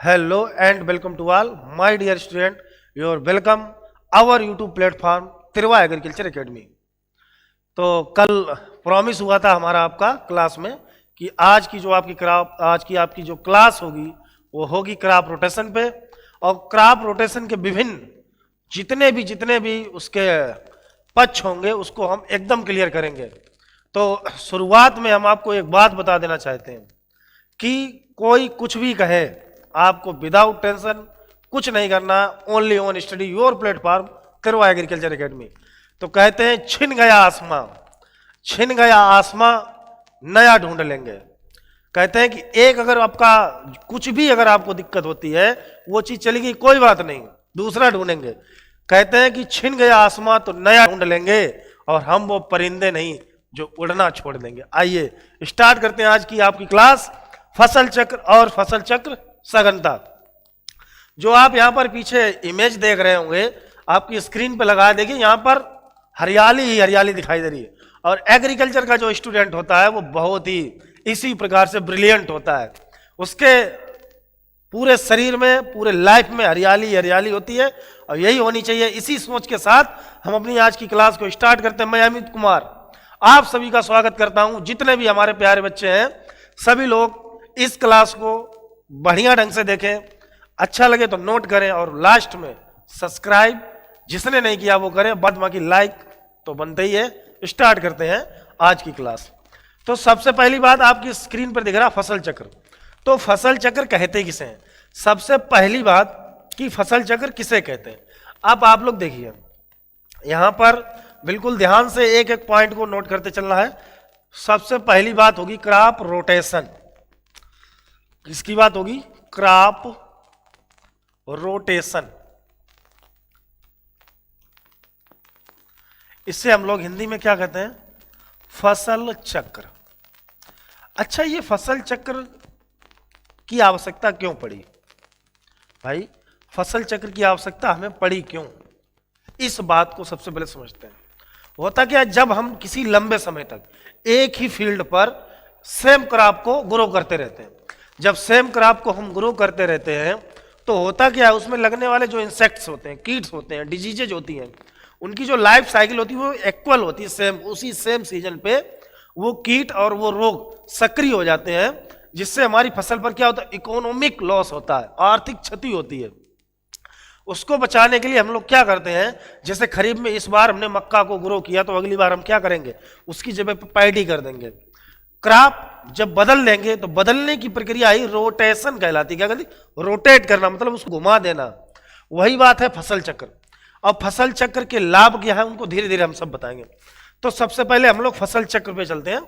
Hello and welcome to all my dear student. You are welcome our YouTube platform Tirwa agriculture academy. तो कल promise हुआ था हमारा आपका क्लास में कि आज की आपकी जो क्लास होगी वो होगी क्रॉप रोटेशन पे, और क्रॉप रोटेशन के विभिन्न जितने भी उसके पक्ष होंगे उसको हम एकदम क्लियर करेंगे। तो शुरुआत में हम आपको एक बात बता देना चाहते हैं कि कोई कुछ भी कहे, आपको विदाउट टेंशन कुछ नहीं करना, only on study your platform Tirwa agriculture academy. तो कहते हैं छिन गया आसमां नया ढूंढ लेंगे। कहते हैं कि एक अगर आपका कुछ भी अगर आपको दिक्कत होती है वो चीज चली गई, कोई बात नहीं, दूसरा ढूंढेंगे। कहते हैं कि छिन गया आसमां तो नया ढूंढ लेंगे, और हम वो परिंदे नहीं जो उड़ना छोड़ देंगे। आइए स्टार्ट करते हैं आज की आपकी क्लास, फसल चक्र और फसल चक्र सघनता। जो आप यहाँ पर पीछे इमेज देख रहे होंगे, आपकी स्क्रीन पे लगा देखिए, यहाँ पर हरियाली ही हरियाली दिखाई दे रही है। और एग्रीकल्चर का जो स्टूडेंट होता है वो बहुत ही इसी प्रकार से ब्रिलियंट होता है, उसके पूरे शरीर में पूरे लाइफ में हरियाली हरियाली होती है, और यही होनी चाहिए। इसी सोच के साथ हम अपनी आज की क्लास को स्टार्ट करते हैं। मैं अमित कुमार आप सभी का स्वागत करता हूं। जितने भी हमारे प्यारे बच्चे हैं सभी लोग इस क्लास को बढ़िया ढंग से देखें, अच्छा लगे तो नोट करें, और लास्ट में सब्सक्राइब जिसने नहीं किया वो करें, बाद बाकी लाइक तो बनते ही है। स्टार्ट करते हैं आज की क्लास। तो सबसे पहली बात आपकी स्क्रीन पर दिख रहा फसल चक्र। तो फसल चक्र कहते किसे हैं? सबसे पहली बात कि फसल चक्र किसे कहते हैं। अब आप लोग देखिए, यहां पर बिल्कुल ध्यान से एक एक पॉइंट को नोट करते चलना है। सबसे पहली बात होगी क्रॉप रोटेशन। किसकी बात होगी? Crop rotation. इससे हम लोग हिंदी में क्या कहते हैं? फसल चक्र। अच्छा, ये फसल चक्र की आवश्यकता क्यों पड़ी भाई? फसल चक्र की आवश्यकता हमें पड़ी क्यों, इस बात को सबसे पहले समझते हैं। होता क्या, जब हम किसी लंबे समय तक एक ही फील्ड पर सेम क्रॉप को ग्रो करते रहते हैं, जब सेम क्रॉप को हम ग्रो करते रहते हैं तो होता क्या है, उसमें लगने वाले जो इंसेक्ट्स होते हैं, कीट्स होते हैं, डिजीजेज होती हैं, उनकी जो लाइफ साइकिल होती है वो इक्वल होती है, सेम उसी सेम सीजन पे वो कीट और वो रोग सक्रिय हो जाते हैं, जिससे हमारी फसल पर क्या होता है? इकोनॉमिक लॉस होता है, आर्थिक क्षति होती है। उसको बचाने के लिए हम लोग क्या करते हैं, जैसे खरीफ में इस बार हमने मक्का को ग्रो किया तो अगली बार हम क्या करेंगे, उसकी जगह पे पैडी कर देंगे। क्रॉप जब बदल देंगे तो बदलने की प्रक्रिया ही रोटेशन कहलाती। क्या कहती? रोटेट करना, मतलब उसको घुमा देना। वही बात है फसल चक्र। और फसल चक्र के लाभ क्या है उनको धीरे धीरे हम सब बताएंगे। तो सबसे पहले हम लोग फसल चक्र पे चलते हैं।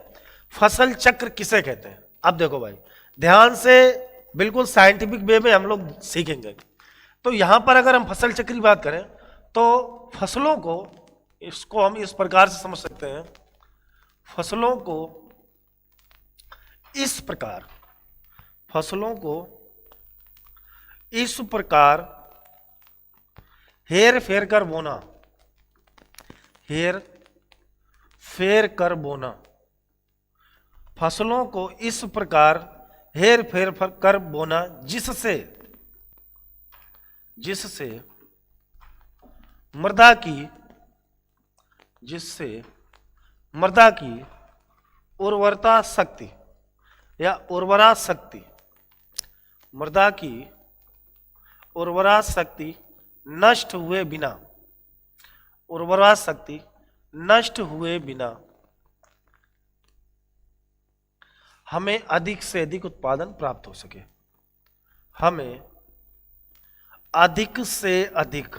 फसल चक्र किसे कहते हैं? अब देखो भाई, ध्यान से बिल्कुल साइंटिफिक वे में हम लोग सीखेंगे। तो यहां पर अगर हम फसल चक्र की बात करें तो फसलों को, इसको हम इस प्रकार से समझ सकते हैं, फसलों को इस प्रकार हेर फेर कर बोना, हेर फेर कर बोना। फसलों को इस प्रकार हेर फेर कर बोना जिससे मृदा की उर्वरता शक्ति या उर्वरा शक्ति, मृदा की उर्वरा शक्ति नष्ट हुए बिना, उर्वरा शक्ति नष्ट हुए बिना हमें अधिक से अधिक उत्पादन प्राप्त हो सके, हमें अधिक से अधिक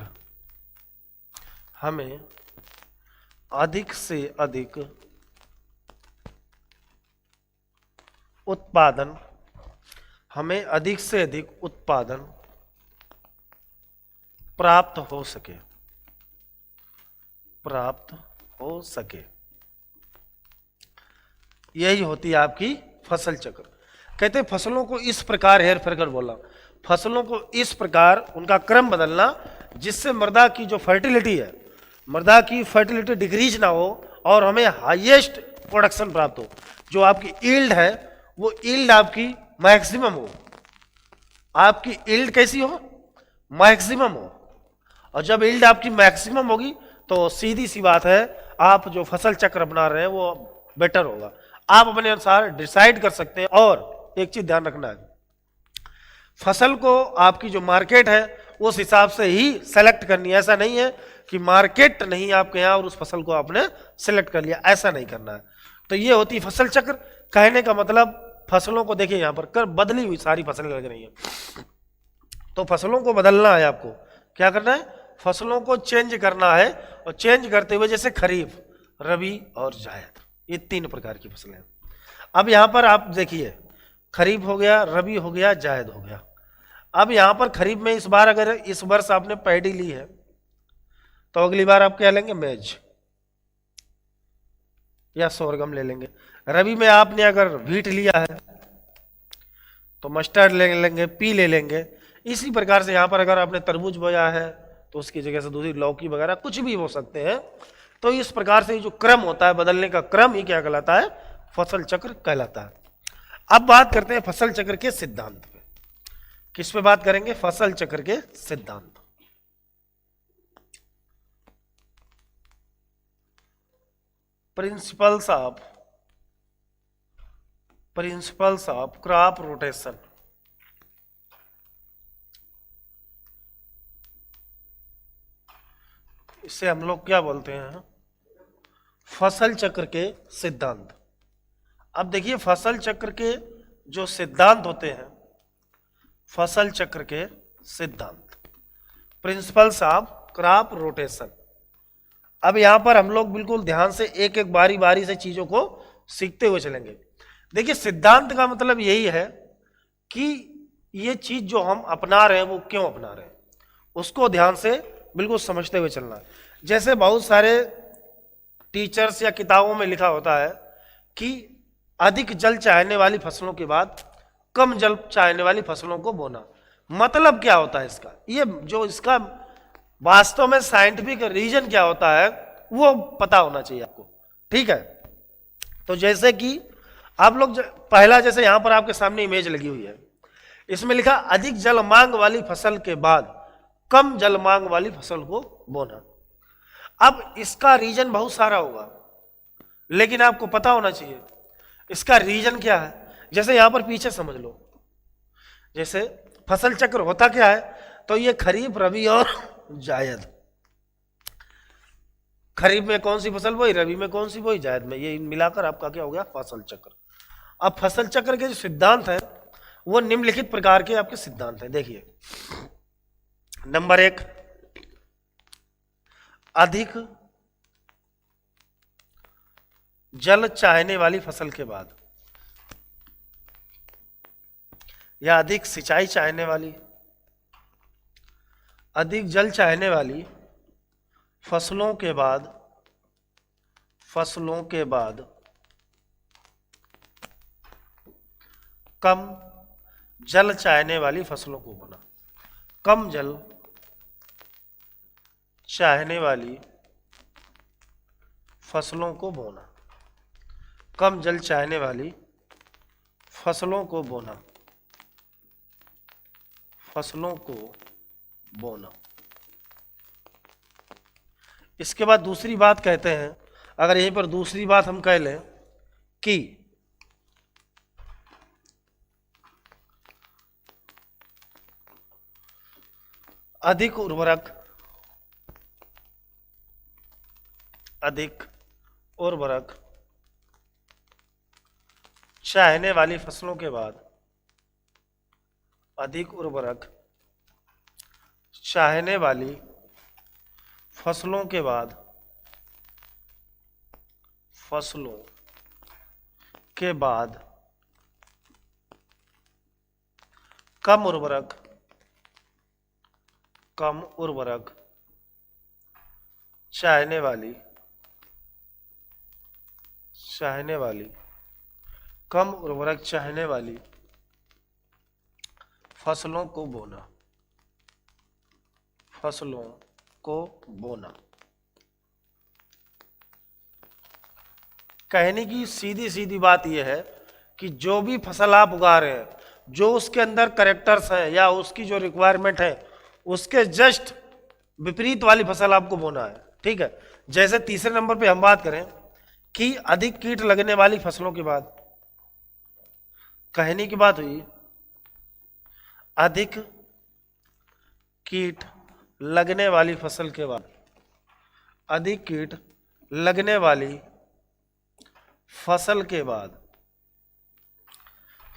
उत्पादन, हमें अधिक से अधिक उत्पादन प्राप्त हो सके। यही होती है आपकी फसल चक्र। कहते हैं फसलों को इस प्रकार हेर फेर कर बोला, फसलों को इस प्रकार उनका क्रम बदलना जिससे मृदा की जो फर्टिलिटी है, मृदा की फर्टिलिटी डिक्रीज ना हो और हमें हाईएस्ट प्रोडक्शन प्राप्त हो। जो आपकी ईल्ड है वो ईल्ड आपकी मैक्सिमम हो, आपकी यील्ड कैसी हो, मैक्सिमम हो। और जब यील्ड आपकी मैक्सिमम होगी तो सीधी सी बात है, आप जो फसल चक्र अपना रहे हैं वो बेटर होगा। आप अपने अनुसार डिसाइड कर सकते हैं। और एक चीज ध्यान रखना है, फसल को आपकी जो मार्केट है उस हिसाब से ही सेलेक्ट करनी है। ऐसा नहीं है कि मार्केट नहीं आपके यहाँ और उस फसल को आपने सेलेक्ट कर लिया, ऐसा नहीं करना है। तो ये होती है फसल चक्र। कहने का मतलब फसलों को देखिए यहाँ पर कर बदली हुई सारी फसलें लग रही हैं, तो फसलों को बदलना है। आपको क्या करना है, फसलों को चेंज करना है। और चेंज करते हुए जैसे खरीफ, रबी और जायद, ये 3 प्रकार की फसलें हैं। अब यहाँ पर आप देखिए, खरीफ हो गया, रबी हो गया, जायद हो गया। अब यहाँ पर खरीफ में इस बार अगर इस वर्ष आपने पैडी ली है तो अगली बार आप क्या लेंगे, मेज या सोरगम ले लेंगे। रबी में आपने अगर व्हीट लिया है तो मस्टर्ड ले लेंगे, पी ले लेंगे। इसी प्रकार से यहाँ पर अगर आपने तरबूज बोया है तो उसकी जगह से दूसरी लौकी वगैरह कुछ भी हो सकते हैं। तो इस प्रकार से जो क्रम होता है, बदलने का क्रम ही क्या कहलाता है, फसल चक्र कहलाता है। अब बात करते हैं फसल चक्र के सिद्धांत पे। किस पे बात करेंगे, फसल चक्र के सिद्धांत। Principles of crop rotation. इसे हम लोग क्या बोलते हैं, फसल चक्र के सिद्धांत। अब देखिए फसल चक्र के जो सिद्धांत होते हैं, फसल चक्र के सिद्धांत, प्रिंसिपल्स ऑफ क्रॉप रोटेशन। अब यहां पर हम लोग बिल्कुल ध्यान से एक एक बारी बारी से चीजों को सीखते हुए चलेंगे। देखिए सिद्धांत का मतलब यही है कि ये चीज जो हम अपना रहे हैं वो क्यों अपना रहे हैं, उसको ध्यान से बिल्कुल समझते हुए चलना है। जैसे बहुत सारे टीचर्स या किताबों में लिखा होता है कि अधिक जल चाहने वाली फसलों के बाद कम जल चाहने वाली फसलों को बोना। मतलब क्या होता है इसका, ये जो इसका वास्तव में साइंटिफिक रीजन क्या होता है वो पता होना चाहिए आपको, ठीक है। तो जैसे कि आप लोग पहला, जैसे यहां पर आपके सामने इमेज लगी हुई है, इसमें लिखा अधिक जल मांग वाली फसल के बाद कम जल मांग वाली फसल को बोना। अब इसका रीजन बहुत सारा होगा, लेकिन आपको पता होना चाहिए इसका रीजन क्या है। जैसे यहां पर पीछे समझ लो, जैसे फसल चक्र होता क्या है, तो ये खरीफ, रबी और जायद। खरीफ में कौन सी फसल बोई, रबी में कौन सी बोई, जायद में, ये मिलाकर आपका क्या हो गया, फसल चक्र। अब फसल चक्र के जो सिद्धांत है वो निम्नलिखित प्रकार के आपके सिद्धांत हैं। देखिए, नंबर 1, अधिक जल चाहने वाली फसल के बाद या अधिक सिंचाई चाहने वाली, अधिक जल चाहने वाली फसलों के बाद कम जल चाहने वाली फसलों को बोना। कम जल चाहने वाली फसलों को बोना, कम जल चाहने वाली फसलों को बोना, फसलों को बोना। इसके बाद दूसरी बात कहते हैं, अगर यहीं पर दूसरी बात हम कह लें कि अधिक उर्वरक चाहने वाली फसलों के बाद, अधिक उर्वरक चाहने वाली फसलों के बाद कम उर्वरक चाहने वाली कम उर्वरक चाहने वाली फसलों को बोना, फसलों को बोना। कहने की सीधी सीधी बात यह है कि जो भी फसल आप उगा रहे हैं जो उसके अंदर करेक्टर्स हैं या उसकी जो रिक्वायरमेंट है उसके जस्ट विपरीत वाली फसल आपको बोना है। ठीक है, जैसे तीसरे नंबर पे हम बात करें कि अधिक कीट लगने वाली फसलों के बाद, कहने की बात हुई अधिक कीट लगने वाली फसल के बाद, अधिक कीट लगने वाली फसल के बाद,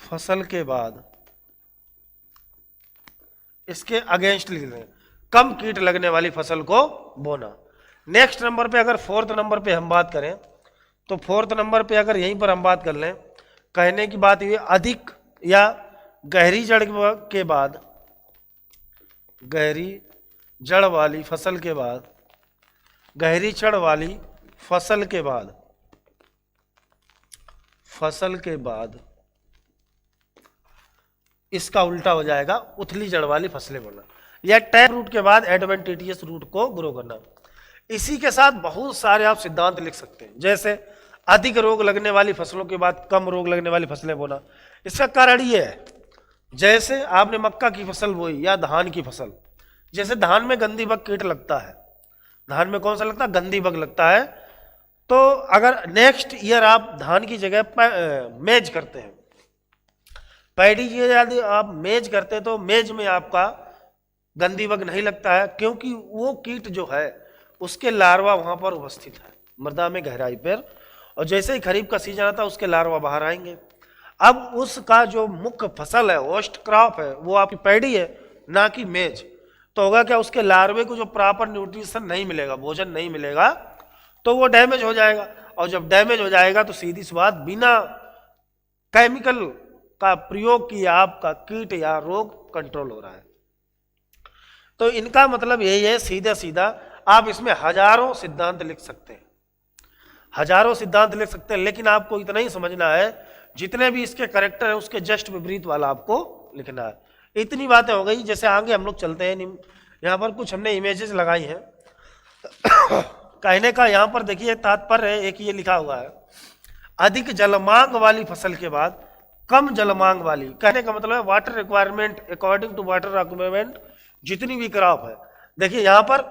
फसल के बाद इसके अगेंस्ट लिख दें, कम कीट लगने वाली फसल को बोना। नेक्स्ट नंबर पे अगर फोर्थ नंबर पे हम बात करें तो फोर्थ नंबर पे अगर यहीं पर हम बात कर लें, कहने की बात ये अधिक या गहरी जड़ के बाद, गहरी जड़ वाली फसल के बाद, गहरी जड़ वाली फसल के बाद, फसल के बाद इसका उल्टा हो जाएगा उथली जड़ वाली फसलें बोना, या टैप रूट के बाद एडवेंटिटियस रूट को ग्रो करना। इसी के साथ बहुत सारे आप सिद्धांत लिख सकते हैं, जैसे अधिक रोग लगने वाली फसलों के बाद कम रोग लगने वाली फसलें बोना। इसका कारण ये है, जैसे आपने मक्का की फसल बोई या धान की फसल, जैसे धान में गंदी बग कीट लगता है, धान में कौन सा लगता है, गंदी बग लगता है। तो अगर नेक्स्ट ईयर आप धान की जगह मेज करते हैं, पैडी की यदि आप मेज करते हैं तो मेज में आपका गंदी बग नहीं लगता है, क्योंकि वो कीट जो है उसके लार्वा वहां पर उपस्थित है मृदा में गहराई पर, और जैसे ही खरीफ का सीजन आता है उसके लार्वा बाहर आएंगे। अब उसका जो मुख्य फसल है, होस्ट क्रॉप है, वो आपकी पैडी है ना कि मेज। तो होगा क्या, उसके लार्वे को जो प्रॉपर न्यूट्रिशन नहीं मिलेगा, भोजन नहीं मिलेगा, तो वो डैमेज हो जाएगा, और जब डैमेज हो जाएगा तो सीधी सी बात, बिना केमिकल का प्रयोग किए आपका कीट या रोग कंट्रोल हो रहा है। तो इनका मतलब यही है, सीधा सीधा आप इसमें हजारों सिद्धांत लिख सकते हैं, हजारों सिद्धांत लिख सकते हैं, लेकिन आपको इतना ही समझना है जितने भी इसके करेक्टर है उसके जस्ट विपरीत वाला आपको लिखना है। इतनी बातें हो गई। जैसे आगे हम लोग चलते हैं, यहाँ पर कुछ हमने इमेजेस लगाई हैं। कहने का यहाँ पर देखिए तात्पर्य है, एक ये लिखा हुआ है, अधिक जलमांग वाली फसल के बाद कम जलमांग वाली। कहने का मतलब है water requirement according to water requirement जितनी भी क्रॉप है। देखिए यहाँ पर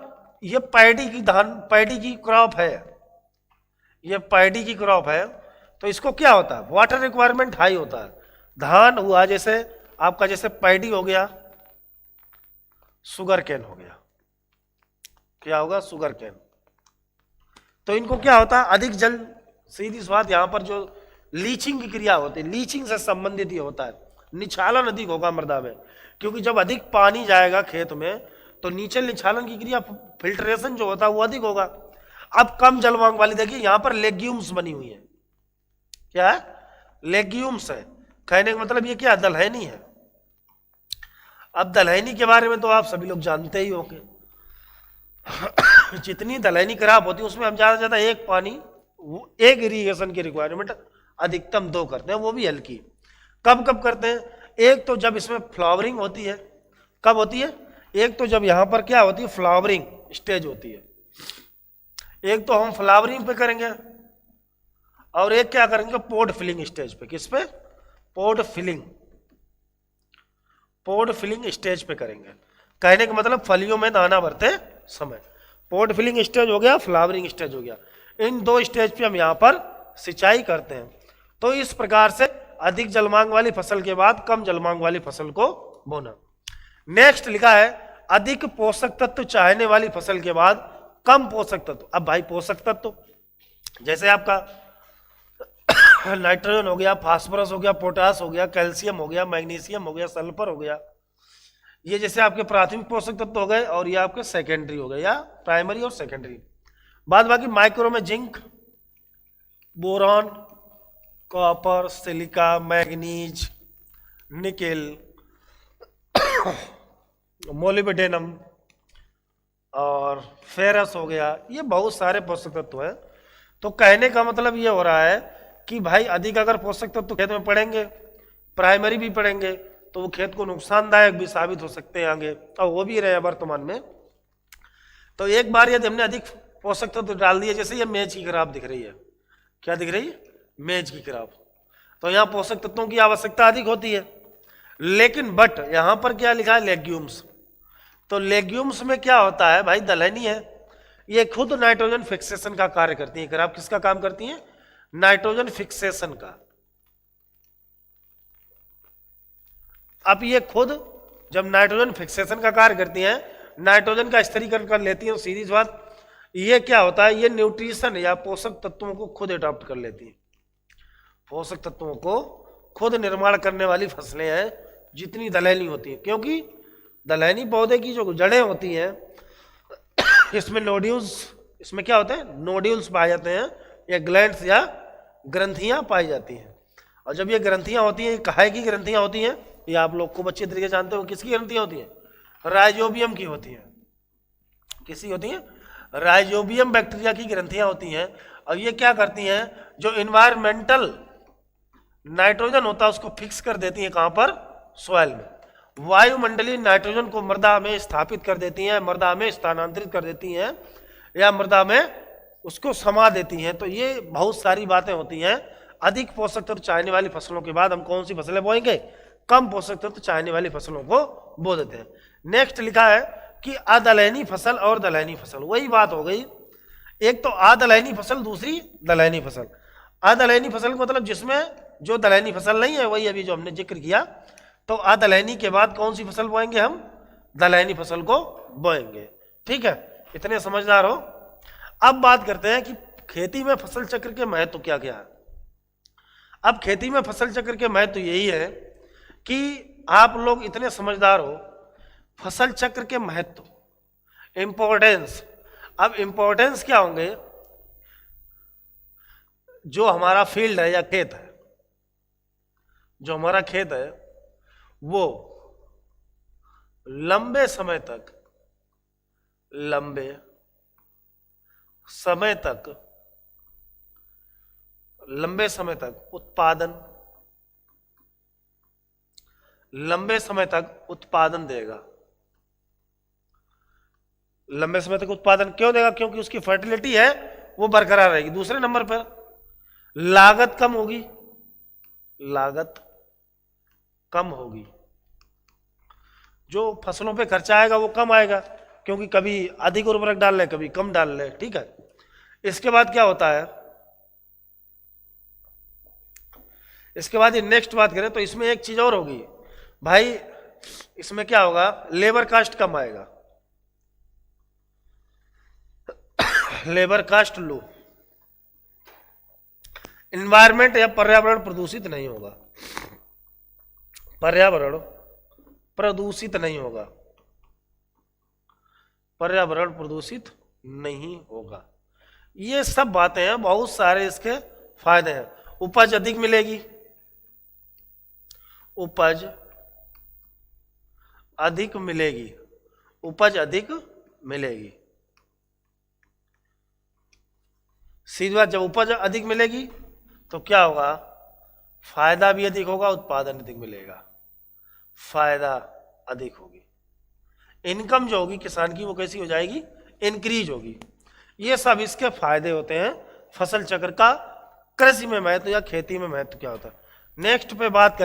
ये पैडी की पैडी की क्रॉप है, ये पैडी की क्रॉप है, तो इसको क्या होता है, वाटर रिक्वायरमेंट हाई होता है। धान हुआ जैसे आपका, जैसे पैडी हो गया, शुगर केन हो गया, क्या होगा, शुगर केन। तो इनको क्या होता है, अधिक जल, सीधी सी बात, यहाँ पर जो लीचिंग की क्रिया होती है, लीचिंग से संबंधित ये होता है, निछालन अधिक होगा मृदा में, क्योंकि जब अधिक पानी जाएगा खेत में तो नीचे निछालन की क्रिया, फिल्ट्रेशन जो होता है वो अधिक होगा। अब कम जलमांग वाली, देखिए यहाँ पर लेग्यूम्स बनी हुई है, क्या है, लेग्यूम्स है। कहने का मतलब ये क्या, दलहनी है। अब दलहनी के बारे में तो आप सभी लोग जानते ही होंगे, जितनी दलहनी क्रॉप होती है उसमें हम ज्यादा से ज्यादा एक पानी, एक इरिगेशन की रिक्वायरमेंट अधिकतम 2 करते हैं, वो भी हल्की। कब कब करते हैं, एक तो जब इसमें फ्लावरिंग होती है, कब होती है, एक तो जब यहां पर क्या होती है, फ्लावरिंग स्टेज होती है, एक तो हम फ्लावरिंग पे करेंगे, और एक क्या करेंगे, पोड फिलिंग स्टेज पे। किस पे, पोड फिलिंग, पोड फिलिंग स्टेज पे करेंगे। कहने का मतलब फलियों में दाना भरते समय। पोड फिलिंग स्टेज हो गया, फ्लावरिंग स्टेज हो गया, इन 2 स्टेज पे हम यहाँ पर सिंचाई करते हैं। तो इस प्रकार से अधिक जलमांग वाली फसल के बाद कम जलमांग वाली फसल को बोना। नेक्स्ट लिखा है, अधिक पोषक तत्व चाहने वाली फसल के बाद कम पोषक तत्व। अब भाई पोषक तत्व जैसे आपका नाइट्रोजन हो गया, फास्फोरस हो गया, पोटास हो गया, कैल्शियम हो गया, मैग्नीशियम हो गया, सल्फर हो गया, ये जैसे आपके प्राथमिक पोषक तत्व हो गए, और ये आपके सेकेंडरी हो गए, या प्राइमरी और सेकेंडरी। बाद बाकी माइक्रो में zinc, boron, copper, silica, manganese, nickel, molybdenum और फेरस हो गया, ये बहुत सारे पोषक तत्व हैं। तो कहने का मतलब ये हो रहा है कि भाई अधिक अगर पोषक तत्व खेत में पड़ेंगे, प्राइमरी भी पड़ेंगे, तो वो खेत को नुकसानदायक भी साबित हो सकते हैं आगे, और वो भी रहे वर्तमान में। तो एक बार यदि हमने अधिक पोषक तत्व डाल दिए, जैसे ये मेज की क्रॉप दिख रही है, क्या दिख रही है, मेज की क्रॉप, तो यहाँ पोषक तत्वों की आवश्यकता अधिक होती है। लेकिन बट यहां पर क्या लिखा है, लेग्यूम्स। तो लेग्यूम्स में क्या होता है भाई, दलहनी है, ये खुद नाइट्रोजन फिक्सेशन का कार्य करती है। अगर आप किसका काम करती हैं, नाइट्रोजन फिक्सेशन का। अब ये खुद जब नाइट्रोजन फिक्सेशन का कार्य करती हैं, नाइट्रोजन का स्थिरीकरण कर लेती हैं, सीधी बात, ये क्या होता है, ये न्यूट्रिशन या पोषक तत्वों को खुद अडॉप्ट कर लेती है। पोषक तत्वों को खुद निर्माण करने वाली फसलें हैं जितनी दलहनी होती है, क्योंकि दलहनी पौधे की जो जड़ें होती हैं, इसमें नोड्यूल्स, इसमें क्या होते हैं, नोड्यूल्स पाए जाते हैं, या ग्लैंड्स या ग्रंथियां पाई जाती हैं। और जब ये ग्रंथियां होती हैं, काहे की ग्रंथियां होती हैं, ये आप लोग खूब अच्छे तरीके से जानते हो, किसकी ग्रंथियां होती हैं, राइजोबियम की होती हैं। किसकी होती हैं, राइजोबियम बैक्टीरिया की ग्रंथियां होती हैं। और ये क्या करती हैं, जो इन्वायरमेंटल नाइट्रोजन होता है उसको फिक्स कर देती हैं, कहां पर, सॉइल में। वायुमंडलीय नाइट्रोजन को मृदा में स्थापित कर देती हैं, मृदा में स्थानांतरित कर देती हैं, या मृदा में उसको समा देती हैं। तो ये बहुत सारी बातें होती हैं। अधिक पोषक तत्व चाहने वाली फसलों के बाद हम कौन सी फसलें बोएंगे, कम पोषक तत्व चाहने वाली फसलों को बो देते हैं। नेक्स्ट लिखा है कि अदलहनी फसल और दलहनी फसल, वही बात हो गई। एक तो अदलहनी फसल, दूसरी दलहनी फसल। अदलहनी फसल मतलब जिसमें जो दलहनी फसल नहीं है, वही अभी जो हमने जिक्र किया। तो अदलहनी के बाद कौन सी फसल बोएंगे हम, दलहनी फसल को बोएंगे। ठीक है, इतने समझदार हो। अब बात करते हैं कि खेती में फसल चक्र के महत्व क्या क्या है। अब खेती में फसल चक्र के महत्व यही है कि आप लोग इतने समझदार हो, फसल चक्र के महत्व, इंपॉर्टेंस। अब इंपॉर्टेंस क्या होंगे, जो हमारा फील्ड है या खेत है, जो हमारा खेत है वो लंबे समय तक उत्पादन देगा। लंबे समय तक उत्पादन क्यों देगा, क्योंकि उसकी फर्टिलिटी है वो बरकरार रहेगी। दूसरे नंबर पर लागत कम होगी, जो फसलों पे खर्चा आएगा वो कम आएगा, क्योंकि कभी अधिक उर्वरक डाल ले, कभी कम डाल ले। ठीक है, इसके बाद क्या होता है, इसके बाद ये नेक्स्ट बात करें तो इसमें एक चीज और होगी भाई, इसमें क्या होगा, लेबर कास्ट कम आएगा, लेबर कास्ट लो, इन्वायरमेंट या पर्यावरण प्रदूषित नहीं होगा, पर्यावरण प्रदूषित नहीं होगा। ये सब बातें हैं, बहुत सारे इसके फायदे हैं। उपज अधिक मिलेगी, उपज अधिक मिलेगी। सीधी बात, जब उपज अधिक मिलेगी तो क्या होगा, फायदा भी अधिक होगा, उत्पादन अधिक मिलेगा, फायदा अधिक होगी। इनकम जो होगी किसान की वो कैसी हो जाएगी, इंक्रीज होगी। ये सब इसके फायदे होते हैं फसल चक्र का। कृषि में महत्व या खेती में महत्व क्या होता है, नेक्स्ट पे बात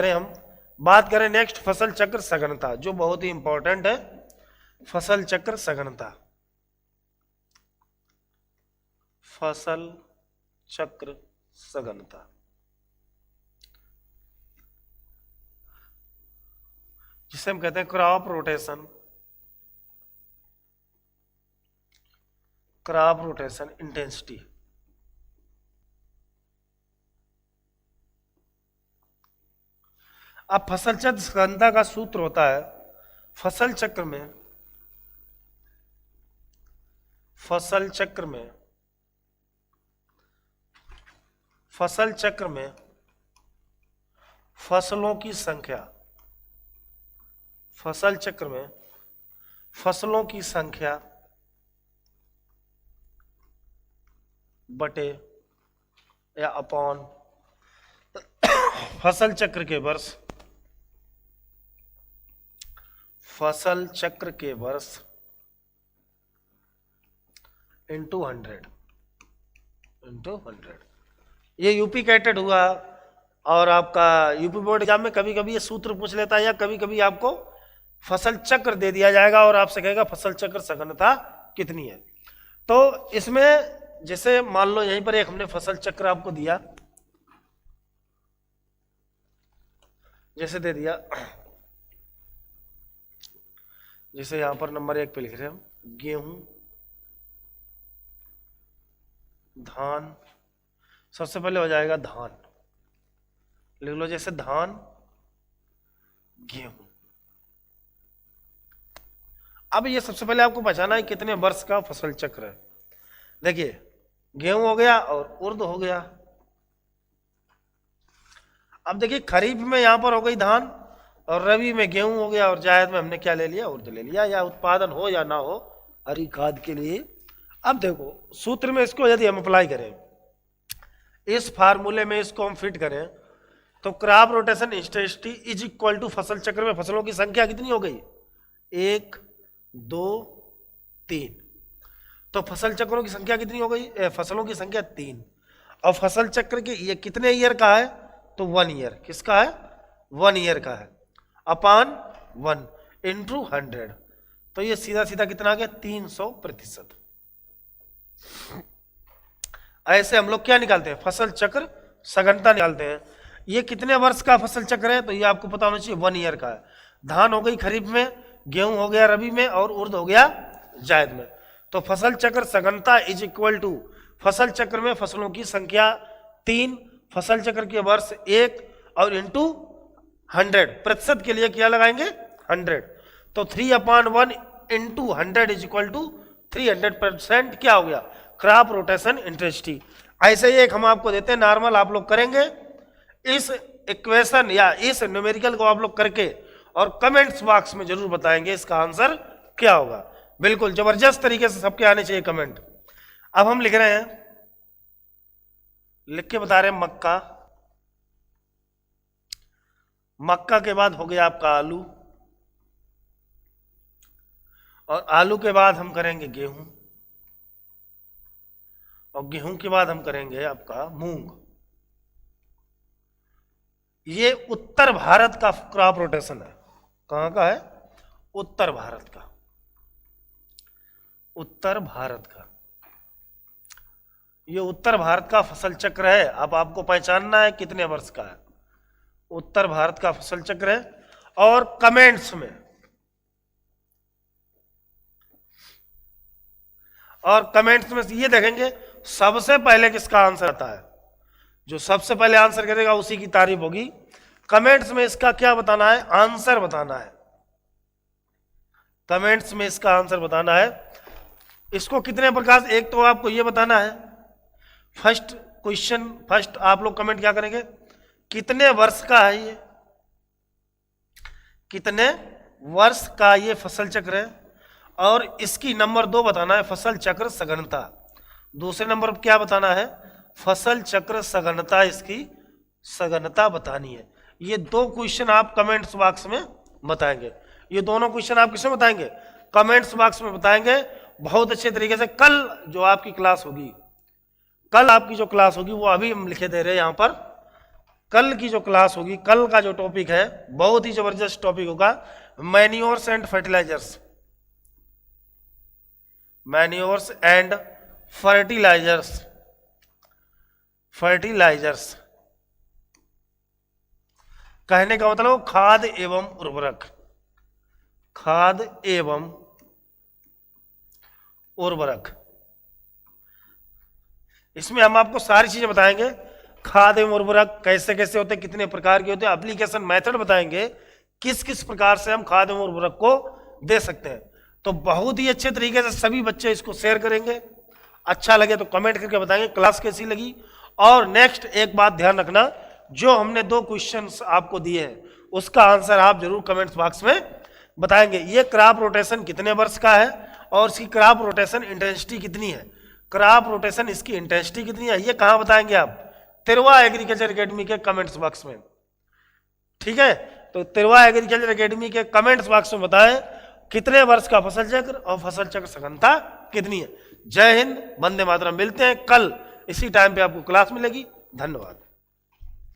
करें नेक्स्ट फसल चक्र सघनता, जो बहुत ही इंपॉर्टेंट है। फसल चक्र सघनता, फसल चक्र सघनता, जिसे हम कहते हैं क्रॉप रोटेशन इंटेंसिटी। अब फसल चक्र सघनता का सूत्र होता है, फसल चक्र में फसलों की संख्या, फसल चक्र में फसलों की संख्या बटे या अपॉन फसल चक्र के वर्ष, इंटू 100। ये यूपी कैटेड हुआ और आपका यूपी बोर्ड एग्जाम में कभी कभी ये सूत्र पूछ लेता है, या कभी कभी आपको फसल चक्र दे दिया जाएगा और आपसे कहेगा फसल चक्र सघनता कितनी है। तो इसमें जैसे मान लो यहीं पर एक हमने फसल चक्र आपको दिया, जैसे दे दिया, जैसे यहां पर नंबर 1 पे लिख रहे हैं हम गेहूं, धान, सबसे पहले हो जाएगा धान, लिख लो जैसे धान, गेहूं। अब ये सबसे पहले आपको पहचाना है कितने वर्ष का फसल चक्र है। देखिए गेहूं हो गया और उर्द हो गया। अब देखिए खरीफ में यहां पर हो गई धान, और रबी में गेहूं हो गया, और जायद में हमने क्या ले लिया, उर्द ले लिया, या उत्पादन हो या ना हो हरी खाद के लिए। अब देखो सूत्र में इसको यदि हम अप्लाई करें, इस फार्मूले में इसको हम फिट करें, तो crop rotation intensity is equal to फसल चक्र में फसलों की संख्या कितनी हो गई, 1 2 3। तो फसल चक्रों की संख्या कितनी हो गई, फसलों की संख्या 3। और फसल चक्र के ये कितने ईयर का है, तो 1 ईयर। किसका है, 1 ईयर का है, अपान 1 इंटू 100। तो ये सीधा सीधा कितना आ गया, 300%। ऐसे हम लोग क्या निकालते हैं, फसल चक्र सघनता निकालते हैं। ये कितने वर्ष का फसल चक्र है, तो ये आपको पता होना चाहिए 1 ईयर का है। धान हो गई खरीफ में, गेहूं हो गया रबी में, और उर्द हो गया जायद में। तो फसल चक्र सघनता इज इक्वल टू फसल चक्र में फसलों की संख्या 3, फसल चक्र के वर्ष 1 और इंटू 100। प्रतिशत के लिए क्या लगाएंगे, 100। तो 3/1 इंटू 100 इज इक्वल टू 300%। क्या हो गया, क्रॉप रोटेशन इंटेंसिटी। ऐसे ही एक हम आपको देते हैं नॉर्मल, आप लोग करेंगे इस इक्वेशन या इस न्यूमेरिकल को आप लोग करके, और कमेंट्स बॉक्स में जरूर बताएंगे इसका आंसर क्या होगा। बिल्कुल जबरदस्त तरीके से सबके आने चाहिए कमेंट। अब हम लिख रहे हैं, लिख के बता रहे हैं मक्का, मक्का के बाद हो गया आपका आलू, और आलू के बाद हम करेंगे गेहूं, और गेहूं के बाद हम करेंगे आपका मूंग। ये उत्तर भारत का क्रॉप रोटेशन है। कहां का है, उत्तर भारत का, उत्तर भारत का। ये उत्तर भारत का फसल चक्र है। अब आपको पहचानना है कितने वर्ष का है, उत्तर भारत का फसल चक्र है। और कमेंट्स में, और कमेंट्स में ये देखेंगे सबसे पहले किसका आंसर आता है। जो सबसे पहले आंसर करेगा उसी की तारीफ होगी। कमेंट्स में इसका क्या बताना है, आंसर बताना है। कमेंट्स में इसका आंसर बताना है। इसको कितने प्रकार से, एक तो आपको ये बताना है, फर्स्ट क्वेश्चन, फर्स्ट आप लोग कमेंट क्या करेंगे, कितने वर्ष का है ये, कितने वर्ष का ये फसल चक्र है। और इसकी नंबर 2 बताना है फसल चक्र सघनता। दूसरे नंबर पर क्या बताना है, फसल चक्र सघनता, इसकी सघनता बतानी है। ये 2 क्वेश्चन आप कमेंट्स बॉक्स में बताएंगे। ये दोनों क्वेश्चन आप किसमें बताएंगे, कमेंट्स बॉक्स में बताएंगे बहुत अच्छे तरीके से। कल जो आपकी क्लास होगी, कल आपकी जो क्लास होगी वो अभी हम लिखे दे रहे हैं यहाँ पर। कल की जो क्लास होगी, कल का जो टॉपिक है बहुत ही जबरदस्त टॉपिक होगा, manures and fertilisers, manures and fertilisers, fertilisers कहने का मतलब खाद एवं उर्वरक, खाद एवं उर्वरक। इसमें हम आपको सारी चीजें बताएंगे, खाद एवं उर्वरक कैसे कैसे होते हैं, कितने प्रकार के होते हैं, एप्लीकेशन मेथड बताएंगे, किस किस प्रकार से हम खाद एवं उर्वरक को दे सकते हैं। तो बहुत ही अच्छे तरीके से सभी बच्चे इसको शेयर करेंगे। अच्छा लगे तो कमेंट करके बताएंगे क्लास कैसी लगी। और नेक्स्ट एक बात ध्यान रखना, जो हमने 2 क्वेश्चंस आपको दिए हैं उसका आंसर आप जरूर कमेंट्स बॉक्स में बताएंगे। ये क्रॉप रोटेशन कितने वर्ष का है और इसकी क्रॉप रोटेशन इंटेंसिटी कितनी है, क्रॉप रोटेशन इसकी इंटेंसिटी कितनी है, ये कहां बताएंगे आप, तिरवा एग्रीकल्चर एकेडमी के कमेंट्स बॉक्स में। ठीक है, तो तिरवा एग्रीकल्चर एकेडमी के कमेंट्स बॉक्स में बताएं कितने वर्ष का फसल चक्र और फसल चक्र सघनता कितनी है। जय हिंद, वंदे मातरम। मिलते हैं कल इसी टाइम पे, आपको क्लास मिलेगी। धन्यवाद।